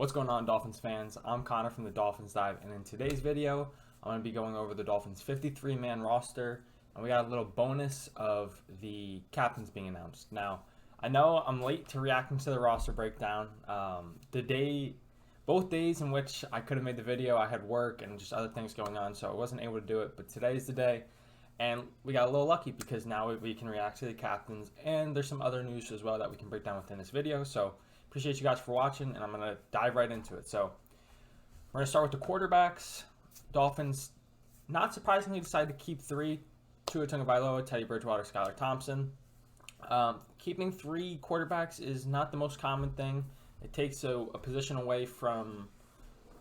What's going on, Dolphins fans? I'm Connor from the Dolphins Dive, and in today's video, I'm going to be going over the Dolphins' 53-man roster, and we got a little bonus of the captains being announced. Now, I know I'm late to reacting to the roster breakdown. Both days in which I could have made the video, I had work and just other things going on, so I wasn't able to do it, but today's the day, and we got a little lucky because now we can react to the captains, and there's some other news as well that we can break down within this video, so appreciate you guys for watching, and I'm going to dive right into it. So we're going to start with the quarterbacks. Dolphins, not surprisingly, decided to keep three: Tagovailoa, Teddy Bridgewater, Skylar Thompson. Keeping three quarterbacks is not the most common thing. It takes a position away from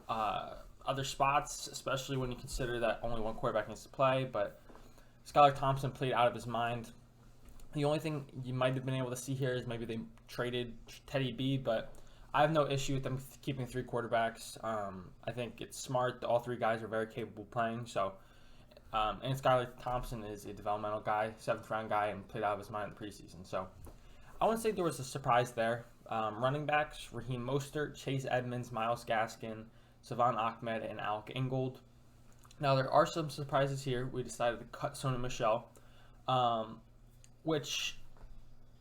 other spots, especially when you consider that only one quarterback needs to play. But Skylar Thompson played out of his mind. The only thing you might have been able to see here is maybe they traded Teddy B, but I have no issue with them keeping three quarterbacks. I think it's smart. All three guys are very capable playing. So, and Skylar Thompson is a developmental guy, 7th-round guy, and played out of his mind in the preseason. So, I wouldn't say there was a surprise there. Running backs: Raheem Mostert, Chase Edmonds, Myles Gaskin, Savon Ahmed, and Alec Ingold. Now, there are some surprises here. We decided to cut Sony Michel, which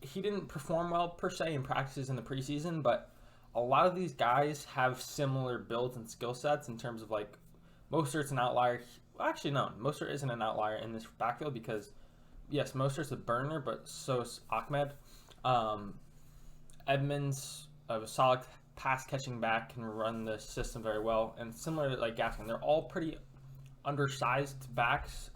he didn't perform well per se in practices in the preseason, but a lot of these guys have similar builds and skill sets in terms of, like, Mostert's an outlier. Well, actually, no, Mostert isn't an outlier in this backfield because, yes, Mostert's a burner, but so is Ahmed. Edmonds, a solid pass-catching back, can run the system very well, and similar to, like, Gaskin, they're all pretty undersized backs.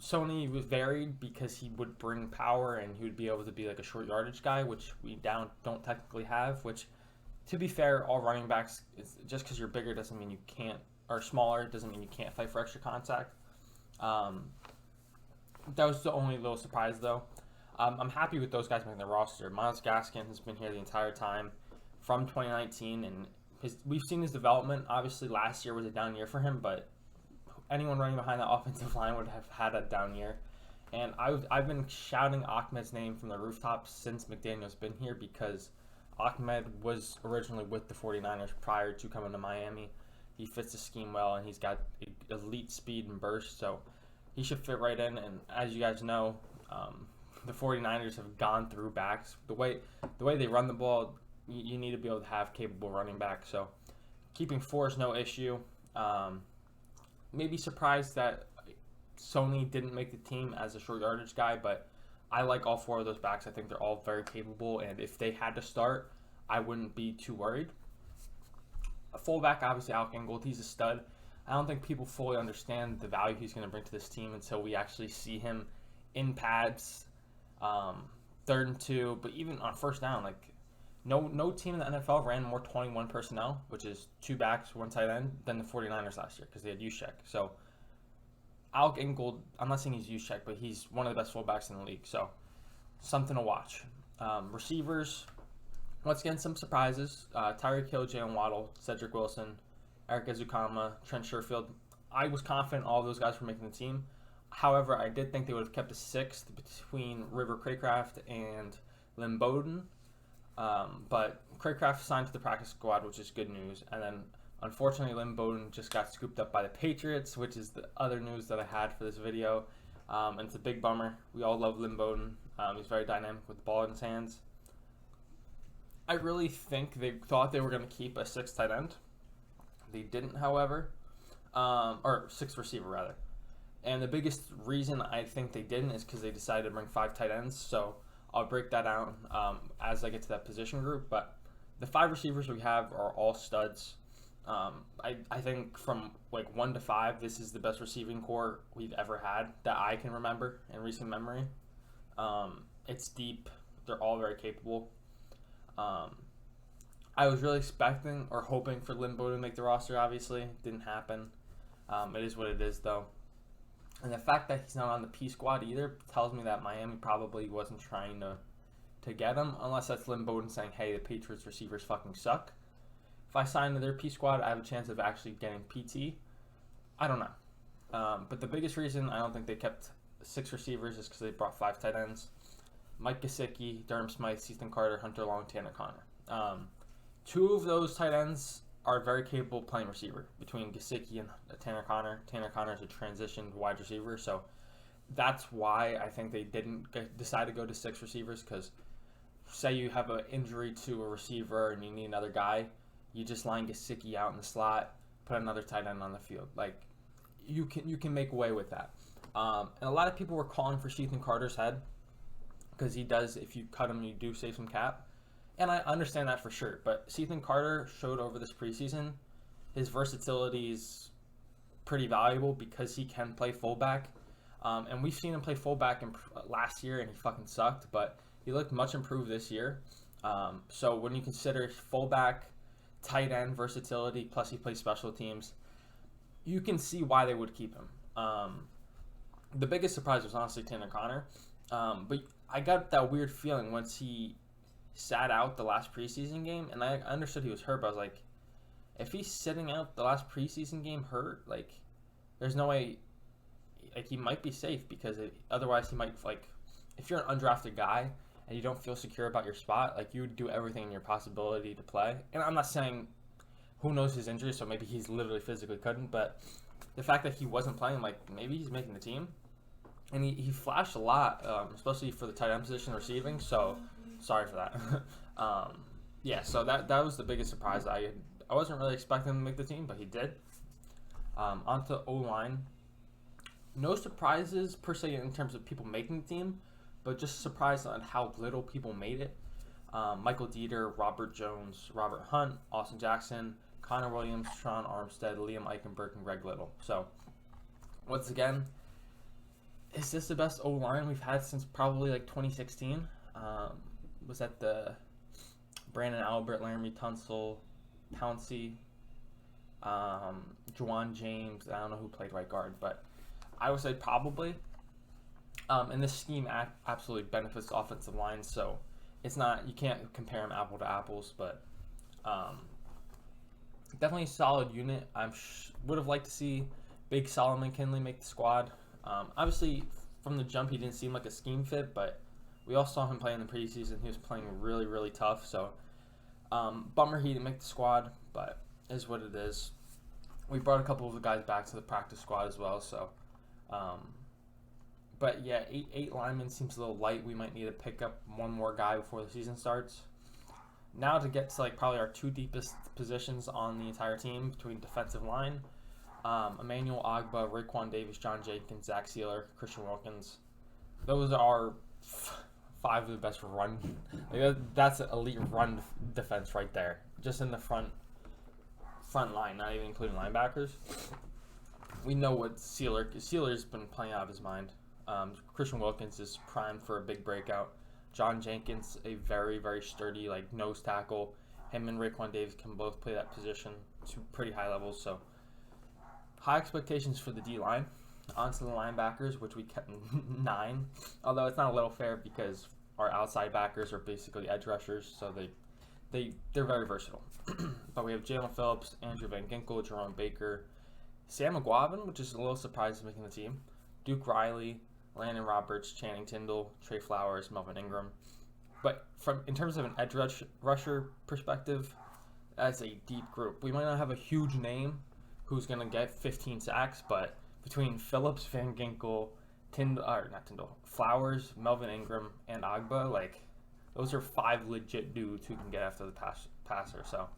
Sony was varied because he would bring power and he would be able to be like a short yardage guy, which we don't technically have. Which, to be fair, all running backs, just because you're bigger doesn't mean you can't, or smaller doesn't mean you can't fight for extra contact. That was the only little surprise, though. I'm happy with those guys making the roster. Myles Gaskin has been here the entire time from 2019, and we've seen his development. Obviously, last year was a down year for him, but anyone running behind that offensive line would have had a down year. And I've been shouting Ahmed's name from the rooftops since McDaniel's been here because Ahmed was originally with the 49ers prior to coming to Miami. He fits the scheme well, and he's got elite speed and burst, so he should fit right in. And as you guys know, the 49ers have gone through backs. The way they run the ball, you need to be able to have capable running backs. So keeping four is no issue. Maybe surprised that Sony didn't make the team as a short yardage guy, but I like all four of those backs. I think they're all very capable, and if they had to start, I wouldn't be too worried. A fullback, obviously, Alec Ingold, he's a stud. I don't think people fully understand the value he's going to bring to this team until we actually see him in pads, 3rd and 2, but even on first down, like, no team in the NFL ran more 21 personnel, which is 2 backs, 1 tight end, than the 49ers last year because they had Juszczyk. So Alec Ingold, I'm not saying he's Juszczyk, but he's one of the best fullbacks in the league. So something to watch. Receivers, once again, some surprises. Tyreek Hill, Jalen Waddle, Cedric Wilson, Eric Ezukama, Trent Sherfield. I was confident all of those guys were making the team. However, I did think they would have kept a 6th between River Craycraft and Lynn Bowden. But Craycraft signed to the practice squad, which is good news. And then, unfortunately, Lynn Bowden just got scooped up by the Patriots, which is the other news that I had for this video. And it's a big bummer. We all love Lynn Bowden. He's very dynamic with the ball in his hands. I really think they thought they were going to keep a 6th tight end. They didn't, however. Or 6th receiver, rather. And the biggest reason I think they didn't is because they decided to bring 5 tight ends. So I'll break that out as I get to that position group. But the 5 receivers we have are all studs. I think from like 1 to 5, this is the best receiving core we've ever had that I can remember in recent memory. It's deep. They're all very capable. I was really expecting or hoping for Lynn Bowden to make the roster. Obviously, it didn't happen. It is what it is, though. And the fact that he's not on the P squad either tells me that Miami probably wasn't trying to get him, unless that's Lynn Bowden saying, hey, the Patriots receivers fucking suck. If I sign to their P squad, I have a chance of actually getting PT. I don't know. But the biggest reason I don't think they kept 6 receivers is because they brought 5 tight ends. Mike Gesicki, Durham Smythe, Easton Carter, Hunter Long, Tanner Connor. Two of those tight ends are very capable playing receiver between Gesicki and Tanner Connor. Tanner Connor is a transitioned wide receiver, so that's why I think they didn't decide to go to 6 receivers, because say you have an injury to a receiver and you need another guy, you just line Gesicki out in the slot, put another tight end on the field. Like, you can make away with that. And a lot of people were calling for Ethan Carter's head, because he does, if you cut him, you do save some cap. And I understand that for sure. But Ethan Carter showed over this preseason his versatility is pretty valuable because he can play fullback. And we've seen him play fullback last year, and he fucking sucked. But he looked much improved this year. So when you consider fullback, tight end versatility, plus he plays special teams, you can see why they would keep him. The biggest surprise was honestly Tanner Connor. But I got that weird feeling once he sat out the last preseason game, and I understood he was hurt, but I was like, if he's sitting out the last preseason game hurt, like, there's no way, like, he might be safe, because otherwise he might, like, if you're an undrafted guy and you don't feel secure about your spot, like, you would do everything in your possibility to play. And I'm not saying who knows his injury, so maybe he's literally physically couldn't, but the fact that he wasn't playing, like, maybe he's making the team. And he flashed a lot, especially for the tight end position receiving, so sorry for that. Yeah, so that was the biggest surprise. I wasn't really expecting him to make the team, but he did. On to O-line. No surprises, per se, in terms of people making the team, but just surprised on how little people made it. Michael Dieter, Robert Jones, Robert Hunt, Austin Jackson, Connor Williams, Tron Armstead, Liam Eichenberg, and Greg Little. So, once again, is this the best O-line we've had since probably like 2016? Was that the Brandon Albert, Laramie Tunsil, Pouncey, Juwan James? I don't know who played right guard, but I would say probably. And this scheme absolutely benefits the offensive line, so it's not, you can't compare them apple to apples, but definitely a solid unit. Would have liked to see Big Solomon Kinley make the squad. Obviously, from the jump, he didn't seem like a scheme fit, but we all saw him play in the preseason. He was playing really, really tough, so bummer he didn't make the squad, but is what it is. We brought a couple of the guys back to the practice squad as well, so but yeah, eight linemen seems a little light. We might need to pick up one more guy before the season starts. Now to get to like probably our 2 deepest positions on the entire team between defensive line. Emmanuel Ogbah, Raekwon Davis, John Jenkins, Zach Sealer, Christian Wilkins. Those are 5 of the best run. That's an elite run defense right there. Just in the front line, not even including linebackers. We know what Sealer's been playing out of his mind. Christian Wilkins is primed for a big breakout. John Jenkins, a very, very sturdy like nose tackle. Him and Raekwon Davis can both play that position to pretty high levels. So high expectations for the D-line. On to the linebackers, which we kept 9. Although it's not a little fair because our outside backers are basically edge rushers, so they're very versatile. But we have Jalen Phillips, Andrew Van Ginkel, Jerome Baker, Sam McGuavin, which is a little surprised making the team, Duke Riley, Landon Roberts, Channing Tindall, Trey Flowers, Melvin Ingram. But in terms of an edge rusher perspective, that's a deep group. We might not have a huge name who's going to get 15 sacks, but between Phillips, Van Ginkel, Flowers, Melvin Ingram, and Ogbah, like, those are 5 legit dudes who can get after the passer. So,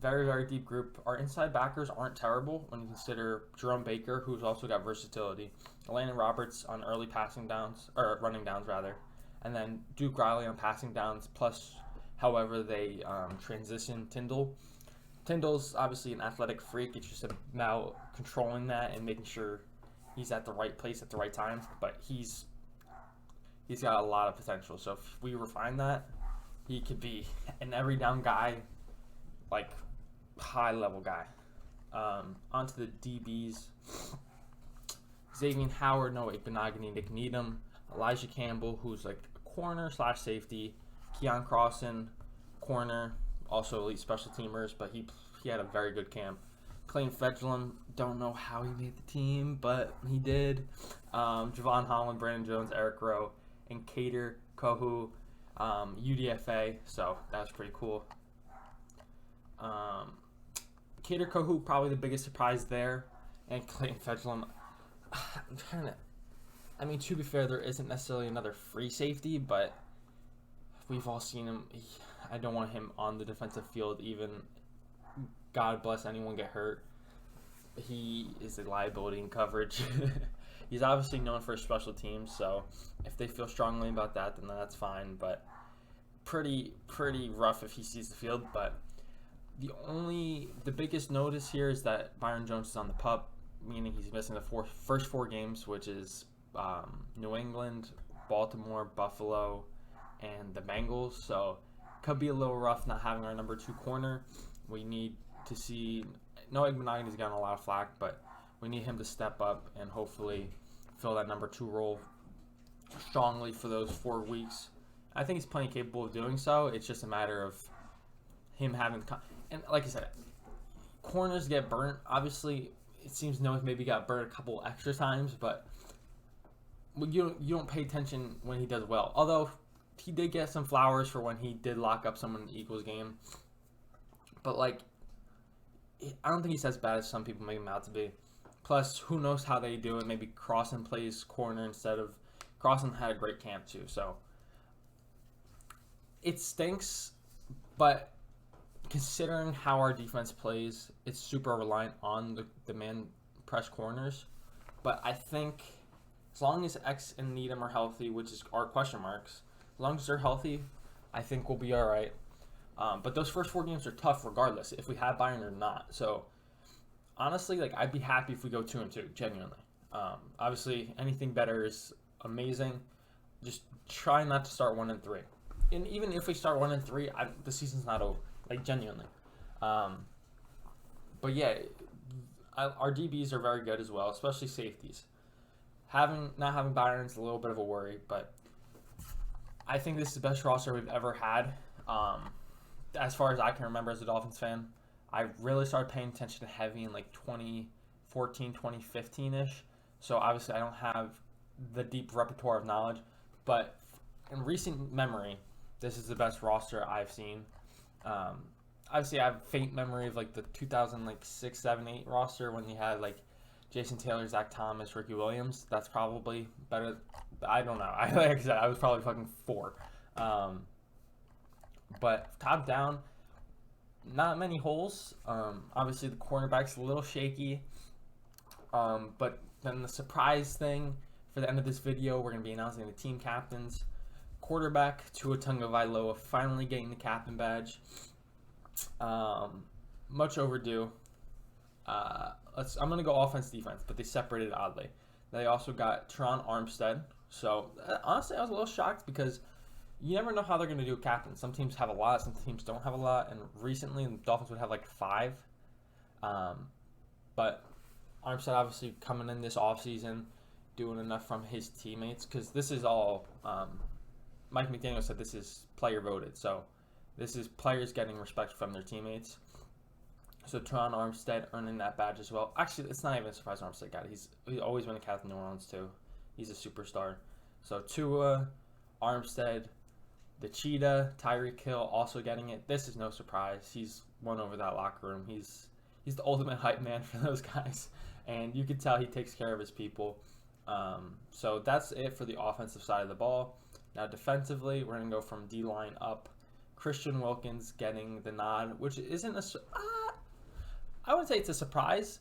very, very deep group. Our inside backers aren't terrible when you consider Jerome Baker, who's also got versatility, Landon Roberts on early running downs rather, and then Duke Riley on passing downs, plus however they transition Tindall. Tindall's obviously an athletic freak. It's just about controlling that and making sure he's at the right place at the right time. But he's got a lot of potential. So if we refine that, he could be an every down guy, like high level guy. Onto the DBs. Xavier Howard, Noah Igbinoghene, Nick Needham, Elijah Campbell, who's like a corner / safety, Keon Crossan, corner, also elite special teamers, but he had a very good camp. Clayton Fedgelum, don't know how he made the team, but he did. Javon Holland, Brandon Jones, Eric Rowe, and Cater Kohu, UDFA, so that was pretty cool. Kader Kohou, probably the biggest surprise there. And Clayton Fedulum. I'm trying to. I mean, to be fair, there isn't necessarily another free safety, but we've all seen him. I don't want him on the defensive field, even. God bless anyone get hurt. He is a liability in coverage. He's obviously known for his special teams, so if they feel strongly about that, then that's fine. But pretty rough if he sees the field. But the biggest notice here is that Byron Jones is on the PUP, meaning he's missing the first 4 games, which is New England, Baltimore, Buffalo, and the Bengals. So could be a little rough not having our number 2 corner. We need to see. Noah Igbinoghene has gotten a lot of flack, but we need him to step up and hopefully fill that number 2 role strongly for those 4 weeks. I think he's plenty capable of doing so. It's just a matter of him having. And like I said, corners get burnt. Obviously, it seems Noah maybe got burnt a couple extra times, but you don't pay attention when he does well. Although he did get some flowers for when he did lock up someone in the Eagles game. But like, I don't think he's as bad as some people make him out to be. Plus, who knows how they do it? Maybe Crossan plays corner instead of Crossan had a great camp too. So it stinks, but considering how our defense plays, it's super reliant on the man press corners. But I think as long as X and Needham are healthy, which is our question marks, as long as they're healthy, I think we'll be all right. But those first 4 games are tough regardless, if we have Byron or not. So, honestly, like I'd be happy if we go 2-2, genuinely. Obviously, anything better is amazing. Just try not to start 1-3. And even if we start 1-3, the season's not over, like genuinely. But yeah, our DBs are very good as well, especially safeties. Not having Byron's a little bit of a worry, but I think this is the best roster we've ever had. As far as I can remember as a Dolphins fan, I really started paying attention to heavy in like 2014, 2015-ish. So obviously I don't have the deep repertoire of knowledge, but in recent memory, this is the best roster I've seen. Obviously I have faint memory of like the 2006, 7, 8 roster when you had like Jason Taylor, Zach Thomas, Ricky Williams. That's probably better. I don't know. Like I said, I was probably fucking 4. But top down, not many holes. Obviously, the cornerback's a little shaky. But then the surprise thing for the end of this video, we're going to be announcing the team captains. Quarterback, Tua Tagovailoa, finally getting the captain badge. Much overdue. I'm going to go offense-defense, but they separated oddly. They also got Teron Armstead. So, honestly, I was a little shocked because you never know how they're going to do a captain. Some teams have a lot, some teams don't have a lot, and recently the Dolphins would have like 5. But Armstead obviously coming in this offseason, doing enough from his teammates, because this is all, Mike McDaniel said this is player voted, so this is players getting respect from their teammates. So Teron Armstead earning that badge as well. Actually, it's not even a surprise Armstead got it. He's always been a captain in New Orleans too. He's a superstar. So Tua, Armstead, the Cheetah, Tyreek Hill also getting it. This is no surprise. He's won over that locker room. He's the ultimate hype man for those guys. And you can tell he takes care of his people. So that's it for the offensive side of the ball. Now defensively, we're going to go from D-line up. Christian Wilkins getting the nod, which isn't I wouldn't say it's a surprise.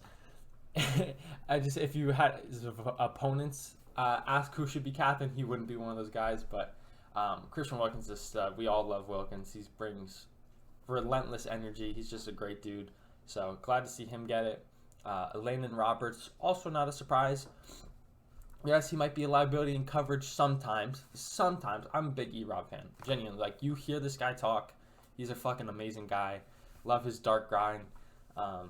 If you had opponents ask who should be captain, he wouldn't be one of those guys. But Christian Wilkins is we all love Wilkins. He brings relentless energy. He's just a great dude. So glad to see him get it. Landon Roberts, also not a surprise. Yes, he might be a liability in coverage sometimes. I'm a big E-Rob fan. Genuinely. Like, you hear this guy talk, he's a fucking amazing guy. Love his dark grind.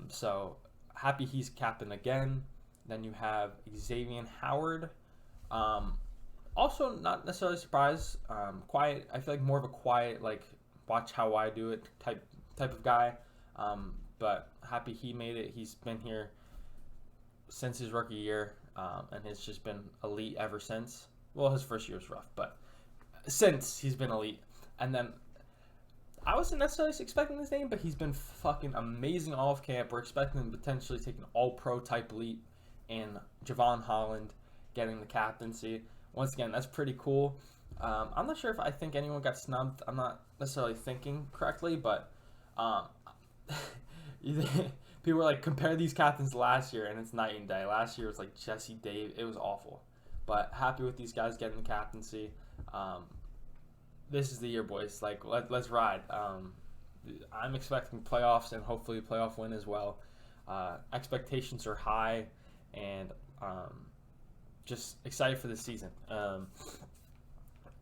So happy he's captain again. Then you have Xavier Howard. Also not necessarily surprised. Quiet. I feel like more of a quiet, like, watch how I do it type of guy. But happy he made it. He's been here since his rookie year, and has just been elite ever since. Well, his first year was rough, but since he's been elite. And then I wasn't necessarily expecting his name, but he's been fucking amazing all of camp. We're expecting him to potentially take an all-pro type leap in Javon Holland getting the captaincy. Once again, that's pretty cool. I'm not sure if I think anyone got snubbed. I'm not necessarily thinking correctly, but people were like, compare these captains to last year, and it's night and day. Last year was like Jesse Dave. It was awful. But happy with these guys getting the captaincy. This is the year, boys. Like, let's ride. I'm expecting playoffs and hopefully a playoff win as well. Expectations are high, and just excited for the season.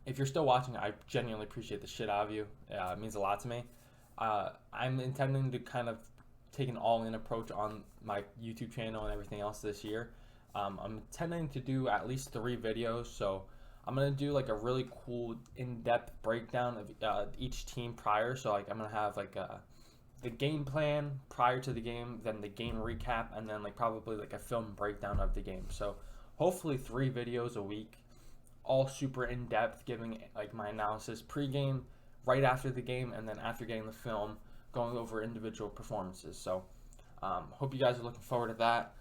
If you're still watching, I genuinely appreciate the shit out of you. It means a lot to me. I'm intending to kind of take an all-in approach on my YouTube channel and everything else this year. I'm intending to do at least 3 videos, so I'm going to do like a really cool in-depth breakdown of each team prior. So like I'm going to have like the game plan prior to the game, then the game recap, and then like probably like a film breakdown of the game. So hopefully 3 videos a week, all super in-depth, giving like my analysis pre-game, right after the game, and then after getting the film, going over individual performances. So hope you guys are looking forward to that.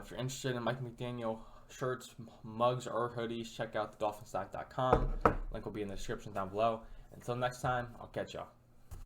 If you're interested in Mike McDaniel shirts, mugs, or hoodies, check out thedolphinstock.com. Link will be in the description down below. Until next time, I'll catch y'all.